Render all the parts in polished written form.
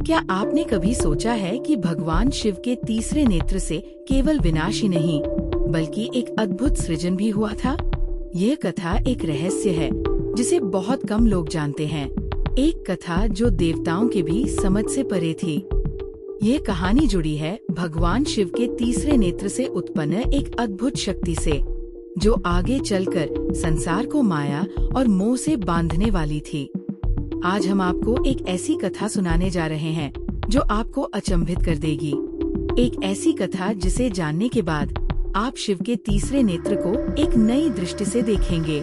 क्या आपने कभी सोचा है कि भगवान शिव के तीसरे नेत्र से केवल विनाश ही नहीं बल्कि एक अद्भुत सृजन भी हुआ था? यह कथा एक रहस्य है जिसे बहुत कम लोग जानते हैं। एक कथा जो देवताओं के भी समझ से परे थी। ये कहानी जुड़ी है भगवान शिव के तीसरे नेत्र से उत्पन्न एक अद्भुत शक्ति से, जो आगे चलकर संसार को माया और मोह से बांधने वाली थी। आज हम आपको एक ऐसी कथा सुनाने जा रहे हैं जो आपको अचंभित कर देगी। एक ऐसी कथा जिसे जानने के बाद आप शिव के तीसरे नेत्र को एक नई दृष्टि से देखेंगे।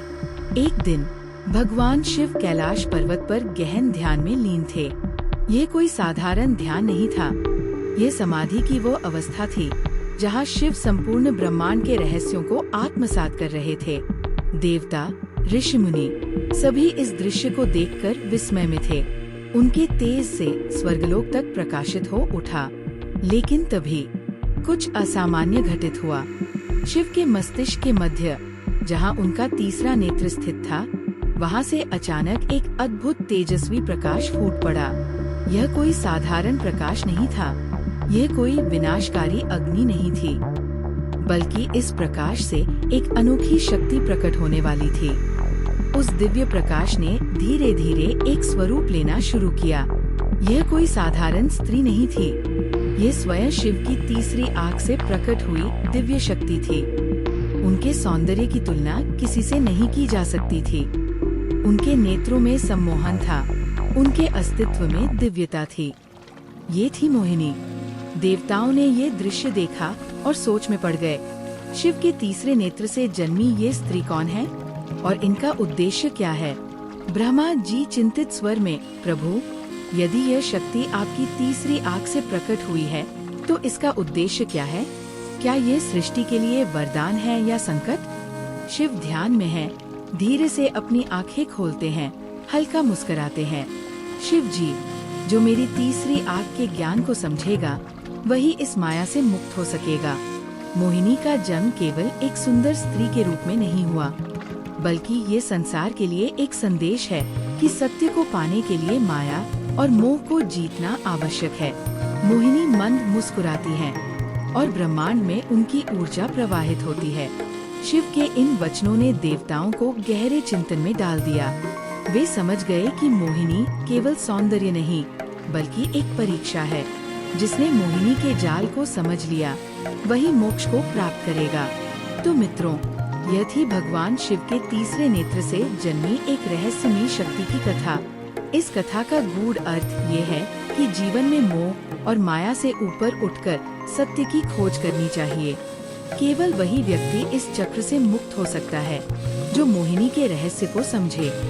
एक दिन भगवान शिव कैलाश पर्वत पर गहन ध्यान में लीन थे। ये कोई साधारण ध्यान नहीं था। ये समाधि की वो अवस्था थी जहाँ शिव संपूर्ण ब्रह्मांड के रहस्यों को आत्मसात कर रहे थे। देवता, ऋषि मुनि सभी इस दृश्य को देखकर विस्मय में थे। उनके तेज से स्वर्गलोक तक प्रकाशित हो उठा। लेकिन तभी कुछ असामान्य घटित हुआ। शिव के मस्तिष्क के मध्य, जहां उनका तीसरा नेत्र स्थित था, वहां से अचानक एक अद्भुत तेजस्वी प्रकाश फूट पड़ा। यह कोई साधारण प्रकाश नहीं था। यह कोई विनाशकारी अग्नि नहीं थी, बल्कि इस प्रकाश से एक अनोखी शक्ति प्रकट होने वाली थी। उस दिव्य प्रकाश ने धीरे धीरे एक स्वरूप लेना शुरू किया। यह कोई साधारण स्त्री नहीं थी। ये स्वयं शिव की तीसरी आंख से प्रकट हुई दिव्य शक्ति थी। उनके सौंदर्य की तुलना किसी से नहीं की जा सकती थी। उनके नेत्रों में सम्मोहन था। उनके अस्तित्व में दिव्यता थी। ये थी मोहिनी। देवताओं ने ये दृश्य देखा और सोच में पड़ गए। शिव के तीसरे नेत्र से जन्मी ये स्त्री कौन है और इनका उद्देश्य क्या है? ब्रह्मा जी चिंतित स्वर में, प्रभु, यदि यह शक्ति आपकी तीसरी आंख से प्रकट हुई है तो इसका उद्देश्य क्या है? क्या ये सृष्टि के लिए वरदान है या संकट? शिव ध्यान में है। धीरे से अपनी आंखें खोलते हैं, हल्का मुस्कुराते हैं। शिव जी, जो मेरी तीसरी आंख के ज्ञान को समझेगा वही इस माया से मुक्त हो सकेगा। मोहिनी का जन्म केवल एक सुंदर स्त्री के रूप में नहीं हुआ, बल्कि ये संसार के लिए एक संदेश है कि सत्य को पाने के लिए माया और मोह को जीतना आवश्यक है। मोहिनी मंद मुस्कुराती हैं और ब्रह्मांड में उनकी ऊर्जा प्रवाहित होती है। शिव के इन वचनों ने देवताओं को गहरे चिंतन में डाल दिया। वे समझ गए कि मोहिनी केवल सौंदर्य नहीं बल्कि एक परीक्षा है। जिसने मोहिनी के जाल को समझ लिया वही मोक्ष को प्राप्त करेगा। तो मित्रों, यह थी भगवान शिव के तीसरे नेत्र से जन्मी एक रहस्यमयी शक्ति की कथा। इस कथा का गूढ़ अर्थ ये है कि जीवन में मोह और माया से ऊपर उठकर सत्य की खोज करनी चाहिए। केवल वही व्यक्ति इस चक्र से मुक्त हो सकता है जो मोहिनी के रहस्य को समझे।